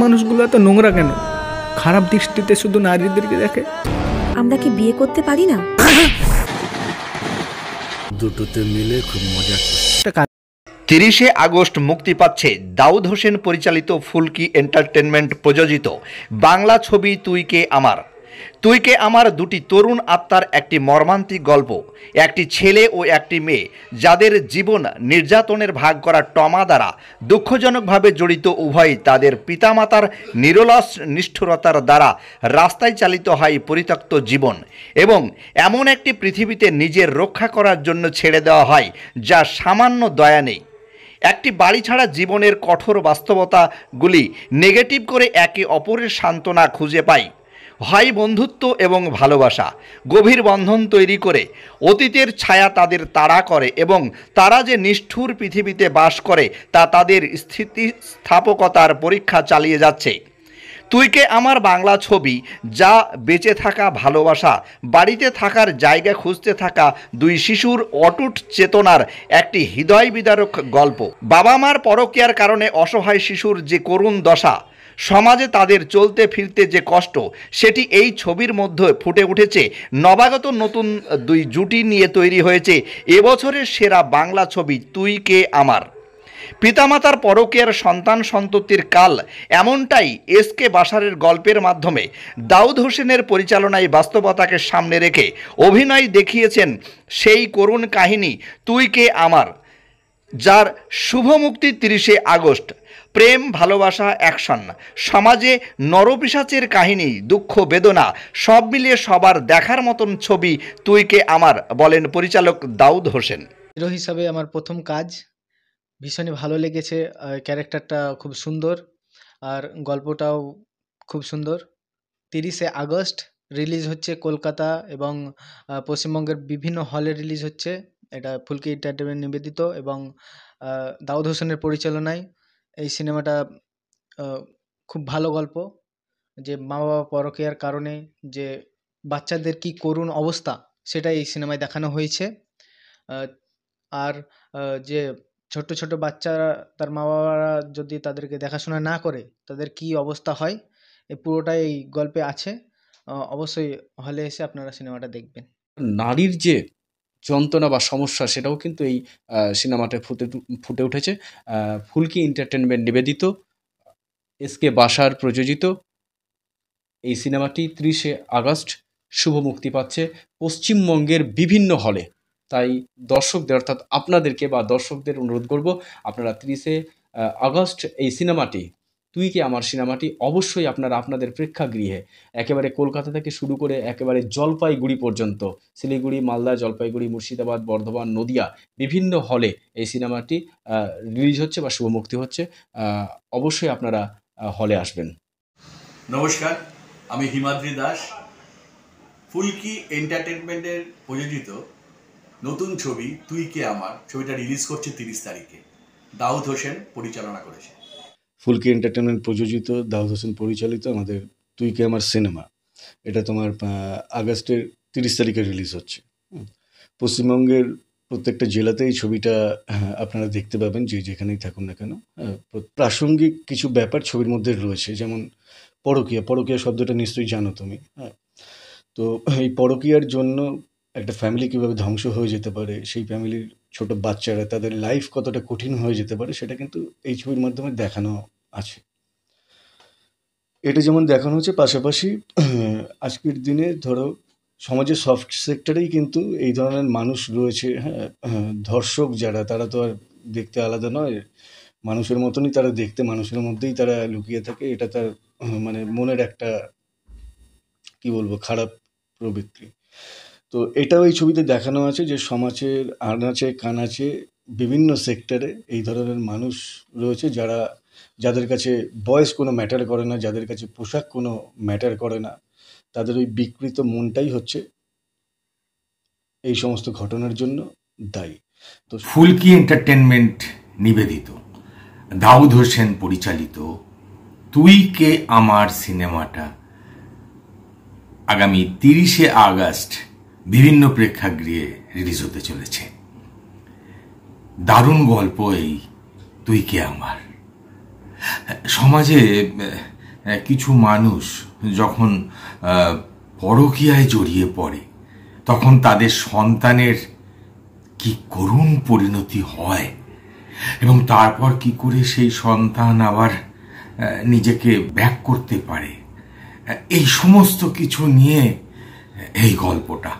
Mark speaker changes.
Speaker 1: মানুষগুলো এত নোংরা কেন? খারাপ দৃষ্টিতে শুধু নারীদেরকে দেখে।
Speaker 2: আমরা কি বিয়ে করতে পারি না?
Speaker 3: দুটোতে মিলে খুব মজা।
Speaker 4: 30শে আগস্ট মুক্তি পাচ্ছে দাউদ হোসেন পরিচালিত ফুলকি এন্টারটেনমেন্ট প্রযোজিত বাংলা ছবি তুই কে আমার। তুই কে আমার দুটি তরুণ আত্মার একটি মর্মান্তিক গল্প। একটি ছেলে ও একটি মেয়ে যাদের জীবন নির্যাতনের ভাগ করা ট্রমা দ্বারা দুঃখজনকভাবে জড়িত। উভয়ই তাদের পিতামাতার নিরলস নিষ্ঠুরতার দ্বারা রাস্তায় চালিত হয় পরিত্যক্ত জীবন এবং এমন একটি পৃথিবীতে নিজের রক্ষা করার জন্য ছেড়ে দেওয়া হয় যা সামান্য দয়া নেই। একটি বাড়ি ছাড়া জীবনের কঠোর বাস্তবতাগুলি নেগেটিভ করে একে অপরের সান্ত্বনা খুঁজে পায়। হয় বন্ধুত্ব এবং ভালোবাসা গভীর বন্ধন তৈরি করে অতীতের ছায়া তাদের তাড়া করে এবং তারা যে নিষ্ঠুর পৃথিবীতে বাস করে তা তাদের স্থিতিস্থাপকতার পরীক্ষা চালিয়ে যাচ্ছে। তুই কে আমার বাংলা ছবি যা বেঁচে থাকা ভালোবাসা, বাড়িতে থাকার জায়গা খুঁজতে থাকা দুই শিশুর অটুট চেতনার একটি হৃদয় বিদারক গল্প। বাবা মার পরকীয়ার কারণে অসহায় শিশুর যে করুণ দশা, সমাজে তাদের চলতে ফিরতে যে কষ্ট, সেটি এই ছবির মধ্যে ফুটে উঠেছে। নবাগত নতুন দুই জুটি নিয়ে তৈরি হয়েছে এবছরের সেরা বাংলা ছবি তুই কে আমার। পিতামাতার পরকীয়ার সন্তান সন্ততির কাল এমনটাই এসকে বাশারের গল্পের মাধ্যমে দাউদ হোসেনের পরিচালনায় বাস্তবতাকে সামনে রেখে অভিনয় দেখিয়েছেন সেই করুণ কাহিনী তুই কে আমার, যার শুভ মুক্তি 30শে আগস্ট। প্রেম, ভালোবাসা, অ্যাকশন, সমাজে নরপিশাচের কাহিনী, দুঃখ, বেদনা সব মিলিয়ে সবার দেখার মতন ছবি তুই কে আমার, বলেন পরিচালক দাউদ হোসেন।
Speaker 5: হিরো হিসাবে আমার প্রথম কাজ, ভীষণই ভালো লেগেছে। ক্যারেক্টারটা খুব সুন্দর আর গল্পটাও খুব সুন্দর। 30শে আগস্ট রিলিজ হচ্ছে কলকাতা এবং পশ্চিমবঙ্গের বিভিন্ন হলে রিলিজ হচ্ছে। এটা ফুলকি এন্টারটেনমেন্ট নিবেদিত এবং দাউদ হোসেনের পরিচালনায় এই সিনেমাটা খুব ভালো গল্প। যে মা বাবা পরকীয়ার কারণে যে বাচ্চাদের কি করুণ অবস্থা সেটা এই সিনেমায় দেখানো হয়েছে। আর যে ছোট ছোট বাচ্চারা তার মা বাবারা যদি তাদেরকে দেখাশোনা না করে তাদের কি অবস্থা হয়, এই পুরোটাই এই গল্পে আছে। অবশ্যই হলে এসে আপনারা সিনেমাটা দেখবেন।
Speaker 3: নারীর যে যন্ত্রণা বা সমস্যা সেটাও কিন্তু এই সিনেমাটায় ফুটে উঠেছে। ফুলকি এন্টারটেনমেন্ট নিবেদিত, এসকে বাশার প্রযোজিত এই সিনেমাটি 30শে আগস্ট শুভ মুক্তি পাচ্ছে পশ্চিমবঙ্গের বিভিন্ন হলে। তাই দর্শকদের অর্থাৎ আপনাদেরকে বা দর্শকদের অনুরোধ করব, আপনারা 30শে আগস্ট এই সিনেমাটি তুই কে আমার সিনেমাটি অবশ্যই আপনারা আপনাদের প্রেক্ষাগৃহে একেবারে কলকাতা থেকে শুরু করে একেবারে জলপাইগুড়ি পর্যন্ত, শিলিগুড়ি, মালদা, জলপাইগুড়ি, মুর্শিদাবাদ, বর্ধমান, নদিয়া বিভিন্ন হলে এই সিনেমাটি রিলিজ হচ্ছে বা শুভমুক্তি হচ্ছে। অবশ্যই আপনারা হলে আসবেন।
Speaker 6: নমস্কার, আমি হিমাদ্রি দাস। ফুলকি এন্টারটেনমেন্টের প্রযোজিত নতুন ছবি তুই কে আমার ছবিটা রিলিজ করছে 30 তারিখে। দাউদ হোসেন পরিচালনা করেছে।
Speaker 3: ফুলকি এন্টারটেনমেন্ট প্রযোজিত, দাউদ হোসেন পরিচালিত আমাদের তুই কে আমার সিনেমা, এটা তোমার আগস্টের 30 তারিখে রিলিজ হচ্ছে। পশ্চিমবঙ্গের প্রত্যেকটা জেলাতে এই ছবিটা আপনারা দেখতে পাবেন, যে যেখানেই থাকুন না কেন। প্রাসঙ্গিক কিছু ব্যাপার ছবির মধ্যে রয়েছে, যেমন পরকীয়া শব্দটা নিশ্চয়ই জানো তুমি। তো এই পরকীয়ার জন্য একটা ফ্যামিলি কীভাবে ধ্বংস হয়ে যেতে পারে, সেই ফ্যামিলির ছোট বাচ্চারা তাদের লাইফ কতটা কঠিন হয়ে যেতে পারে, সেটা কিন্তু এই ছবির মাধ্যমে দেখানো আছে। এটা যেমন দেখানো হচ্ছে, পাশাপাশি আজকের দিনে ধরো সমাজের সফট সেক্টরেই কিন্তু এই ধরনের মানুষ রয়েছে। ধর্ষক যারা, তারা তো আর দেখতে আলাদা নয়, মানুষের মতনই তারা দেখতে, মানুষের মধ্যেই তারা লুকিয়ে থাকে। এটা তার মানে মনের একটা কি বলবো খারাপ প্রবৃত্তি। তো এটাও এই ছবিতে দেখানো আছে যে সমাজের আনাচে কানাচে বিভিন্ন সেক্টরে এই ধরনের মানুষ রয়েছে, যাদের কাছে বয়স কোনো ম্যাটার করে না, যাদের কাছে পোশাক কোনো ম্যাটার করে না, তাদের ওই বিকৃত মনটাই হচ্ছে এই সমস্ত ঘটনার জন্য দায়ী।
Speaker 7: তো ফুলকি এন্টারটেনমেন্ট নিবেদিত, দাউদ হোসেন পরিচালিত তুই কে আমার সিনেমাটা আগামী 30শে আগস্ট বিভিন্ন প্রেক্ষাগৃহে রিলিজ হতে চলেছে। দারুণ গল্প এই তুই কে আমার। সমাজে কিছু মানুষ যখন পরকীয়ায় জড়িয়ে পড়ে তখন তাদের সন্তানের কি করুণ পরিণতি হয় এবং তারপর কি করে সেই সন্তান আবার নিজেকে ব্যাক করতে পারে, এই সমস্ত কিছু নিয়ে এই গল্পটা।